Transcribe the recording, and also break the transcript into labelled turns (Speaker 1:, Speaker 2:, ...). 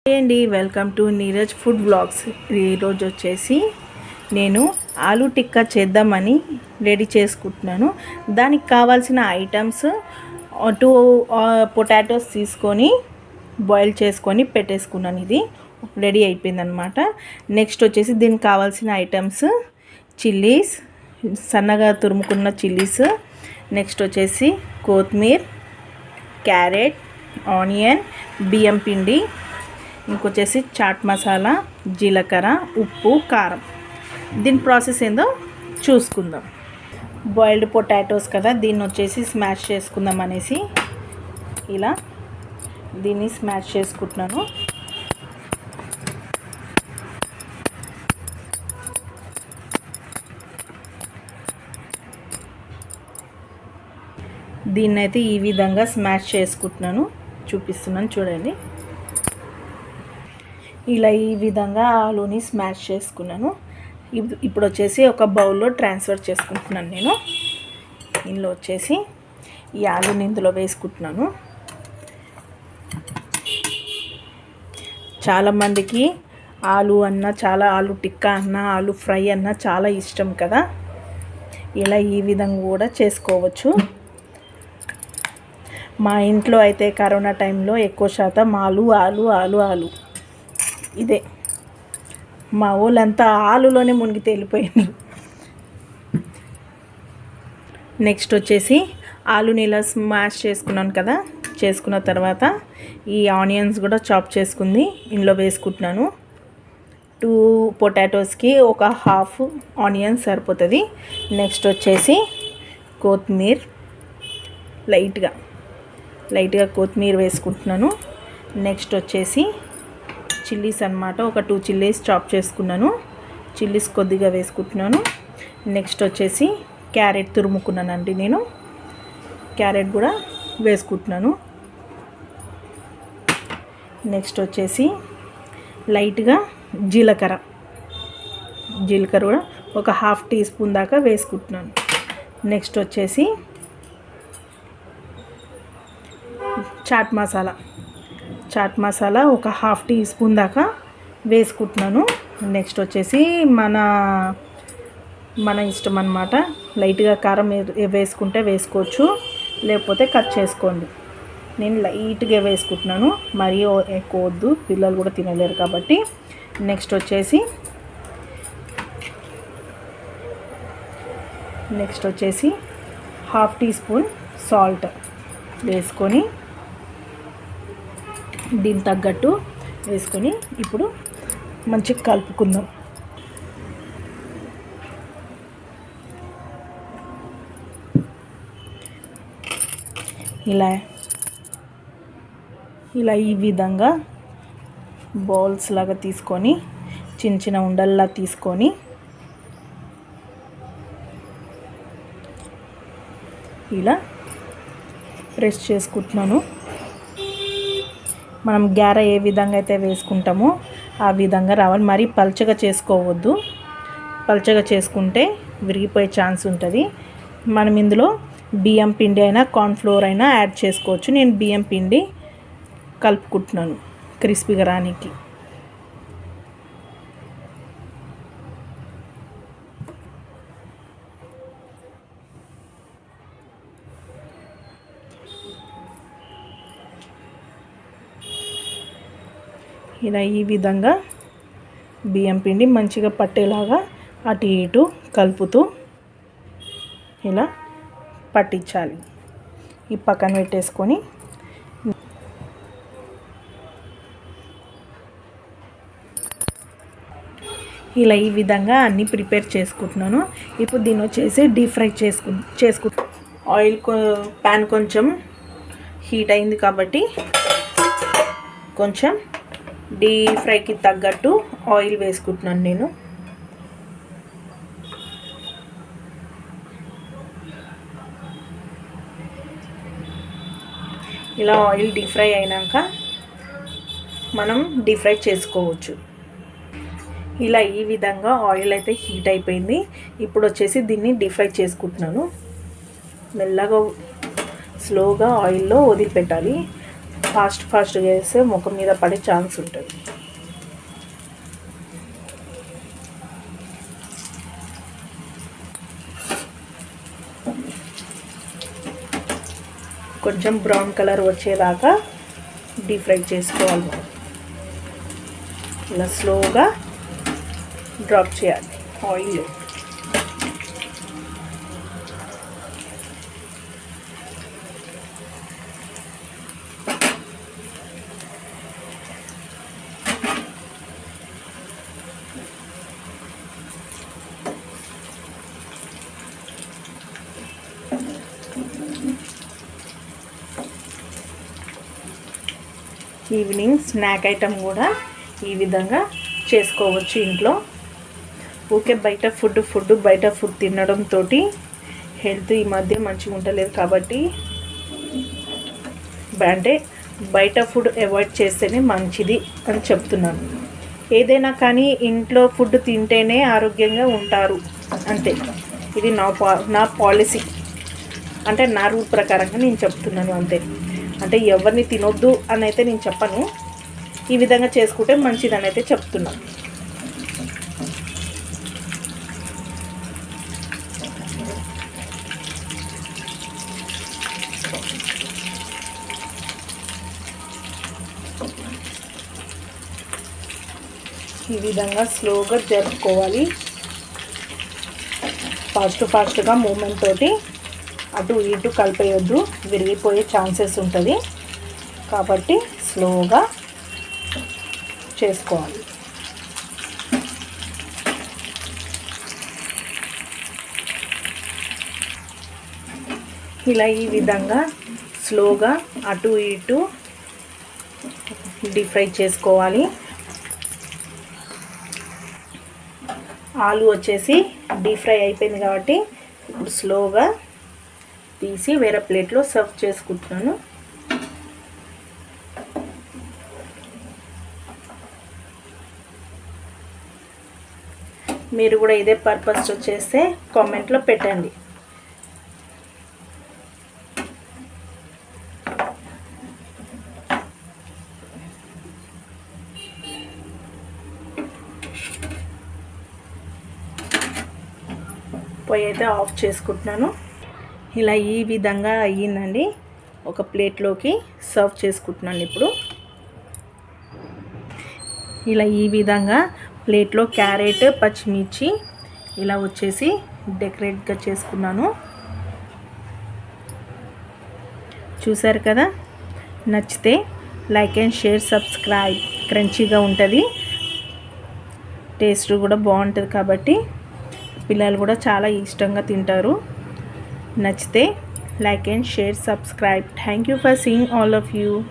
Speaker 1: Hi అండి, welcome to Neeraj food blogs. ఈరోజు వచ్చేసి నేను ఆలూ టిక్కా చేద్దామని రెడీ చేసుకుంటున్నాను. దానికి కావాల్సిన ఐటమ్స్ 2 పొటాటోస్ తీసుకొని బాయిల్ చేసుకొని పెట్టేసుకున్నాను. ఇది రెడీ అయిపోయిందనమాట. నెక్స్ట్ వచ్చేసి దీనికి కావాల్సిన ఐటమ్స్ చిల్లీస్, సన్నగా తురుముకున్న చిల్లీస్, నెక్స్ట్ వచ్చేసి కొత్తిమీర, క్యారెట్, ఆనియన్, బియ్యం పిండి, ఇంకొచ్చేసి చాట్ మసాలా, జీలకర్ర, ఉప్పు, కారం. దీని ప్రాసెస్ ఏందో చూసుకుందాం. బాయిల్డ్ పొటాటోస్ కదా, దీన్ని వచ్చేసి స్మాష్ చేసుకుందాం అనేసి ఇలా దీన్ని స్మాష్ చేసుకుంటున్నాను. దీన్నైతే ఈ విధంగా స్మాష్ చేసుకుంటున్నాను, చూపిస్తున్నాను చూడండి. ఇలా ఈ విధంగా ఆలూని స్మాష్ చేసుకున్నాను. ఇప్పుడు వచ్చేసి ఒక బౌల్లో ట్రాన్స్ఫర్ చేసుకుంటున్నాను. నేను ఇందులో వచ్చేసి ఈ ఆలూని ఇందులో వేసుకుంటున్నాను. చాలామందికి ఆలూ అన్న, ఆలూ టిక్కా అన్న, ఆలూ ఫ్రై అన్న చాలా ఇష్టం కదా. ఇలా ఈ విధంగా కూడా చేసుకోవచ్చు. మా ఇంట్లో అయితే కరోనా టైంలో ఎక్కువ శాతం ఆలు ఇదే. మా వాళ్ళంతా ఆలులోనే మునిగి తేలిపోయింది. నెక్స్ట్ వచ్చేసి ఆలుని ఇలా స్మాష్ చేసుకున్నాను కదా, చేసుకున్న తర్వాత ఈ ఆనియన్స్ కూడా చాప్ చేసుకుంది ఇందులో వేసుకుంటున్నాను. 2 పొటాటోస్కి ఒక హాఫ్ ఆనియన్ సరిపోతుంది. నెక్స్ట్ వచ్చేసి కొత్తిమీర, లైట్గా కొత్తిమీర వేసుకుంటున్నాను. నెక్స్ట్ వచ్చేసి చిల్లీస్ అన్నమాట, ఒక 2 చిల్లీస్ చాప్ చేసుకున్నాను. చిల్లీస్ కొద్దిగా వేసుకుంటున్నాను. నెక్స్ట్ వచ్చేసి క్యారెట్ తురుముకున్నానండి నేను, క్యారెట్ కూడా వేసుకుంటున్నాను. నెక్స్ట్ వచ్చేసి లైట్గా జీలకర్ర కూడా ఒక హాఫ్ టీ స్పూన్ దాకా వేసుకుంటున్నాను. నెక్స్ట్ వచ్చేసి చాట్ మసాలా ఒక హాఫ్ టీ స్పూన్ దాకా వేసుకుంటున్నాను. నెక్స్ట్ వచ్చేసి మన ఇష్టం అన్నమాట. లైట్గా కారం వేసుకుంటే వేసుకోవచ్చు, లేకపోతే కట్ చేసుకోండి. నేను లైట్గా వేసుకుంటున్నాను, మరీ ఎక్కువ వద్దు, పిల్లలు కూడా తినలేరు కాబట్టి. నెక్స్ట్ వచ్చేసి హాఫ్ టీ స్పూన్ సాల్ట్ వేసుకొని దీనికి తగ్గట్టు వేసుకొని ఇప్పుడు మంచిగా కలుపుకుందాం. ఇలా ఈ విధంగా బౌల్స్ లాగా తీసుకొని చిన్న ఉండల్లా తీసుకొని ఇలా ప్రెస్ చేసుకుంటున్నాను. మనం గార ఏ విధంగా అయితే వేసుకుంటామో ఆ విధంగా రావాలి. మరీ పల్చగా చేసుకోవద్దు, పల్చగా చేసుకుంటే విరిగిపోయే ఛాన్స్ ఉంటుంది. మనం ఇందులో బియ్యం పిండి అయినా కార్న్ఫ్లోర్ అయినా యాడ్ చేసుకోవచ్చు. నేను బియ్యం పిండి కలుపుకుంటున్నాను క్రిస్పీగా రానికి. ఇలా ఈ విధంగా బియ్యం పిండి మంచిగా పట్టేలాగా అటు ఇటు కలుపుతూ ఇలా పట్టించాలి. ఈ పక్కన పెట్టేసుకొని ఇలా ఈ విధంగా అన్నీ ప్రిపేర్ చేసుకుంటున్నాను. ఇప్పుడు దీన్ని వచ్చేసి డీప్ ఫ్రై చేసుకుంటున్నాను. ఆయిల్ ప్యాన్ కొంచెం హీట్ అయింది కాబట్టి కొంచెం డీప్ ఫ్రైకి తగ్గట్టు ఆయిల్ వేసుకుంటున్నాను నేను. ఇలా ఆయిల్ డీప్ ఫ్రై అయినాక మనం డీప్ ఫ్రై చేసుకోవచ్చు. ఇలా ఈ విధంగా ఆయిల్ అయితే హీట్ అయిపోయింది. ఇప్పుడు వచ్చేసి దీన్ని డీప్ ఫ్రై చేసుకుంటున్నాను. మెల్లగా స్లోగా ఆయిల్లో వదిలిపెట్టాలి. ఫాస్ట్గా చేస్తే ముఖం మీద పడే ఛాన్స్ ఉంటుంది. కొంచెం బ్రౌన్ కలర్ వచ్చేదాకా డీప్ ఫ్రై చేసుకోవాలి. ఇలా స్లోగా డ్రాప్ చేయాలి ఆయిల్. ఈవినింగ్ స్నాక్ ఐటమ్ కూడా ఈ విధంగా చేసుకోవచ్చు ఇంట్లో. ఊకే బయట ఫుడ్ తినడంతో హెల్త్ ఈ మధ్య మంచిగా ఉండలేదు కాబట్టి అంటే బయట ఫుడ్ అవాయిడ్ చేస్తేనే మంచిది అని చెప్తున్నాను. ఏదైనా కానీ ఇంట్లో ఫుడ్ తింటేనే ఆరోగ్యంగా ఉంటారు అంతే. ఇది నా పాలసీ, అంటే నా రూల్ ప్రకారంగా నేను చెప్తున్నాను అంతే. అంటే ఎవరిని తినొద్దు అని అయితే నేను చెప్పను, ఈ విధంగా చేసుకుంటే మంచిదని అయితే చెప్తున్నాను. ఈ విధంగా స్లోగా జరుపుకోవాలి. ఫాస్ట్గా మూమెంట్ తోటి అటు ఇటు కలిపేయొద్దు, విరిగిపోయే ఛాన్సెస్ ఉంటుంది కాబట్టి స్లోగా చేసుకోవాలి. ఇలా ఈ విధంగా స్లోగా అటు ఇటు డీప్ ఫ్రై చేసుకోవాలి. ఆలు వచ్చేసి డీప్ ఫ్రై అయిపోయింది కాబట్టి ఇప్పుడు స్లోగా తీసి వేరే ప్లేట్లో సర్వ్ చేసుకుంటున్నాను. మీరు కూడా ఇదే పర్పస్తో చేస్తే కామెంట్లో పెట్టండి. పొయ్యి అయితే ఆఫ్ చేసుకుంటున్నాను. ఇలా ఈ విధంగా అయ్యిందండి. ఒక ప్లేట్లోకి సర్వ్ చేసుకుంటున్నాను ఇప్పుడు. ఇలా ఈ విధంగా ప్లేట్లో క్యారెట్, పచ్చిమిర్చి ఇలా వచ్చేసి డెకరేట్గా చేసుకున్నాను. చూసారు కదా, నచ్చితే లైక్ అండ్ షేర్, సబ్స్క్రైబ్. క్రంచీగా ఉంటుంది, టేస్ట్ కూడా బాగుంటుంది కాబట్టి పిల్లలు కూడా చాలా ఇష్టంగా తింటారు. నచ్చితే like and share, subscribe. Thank you for seeing all of you.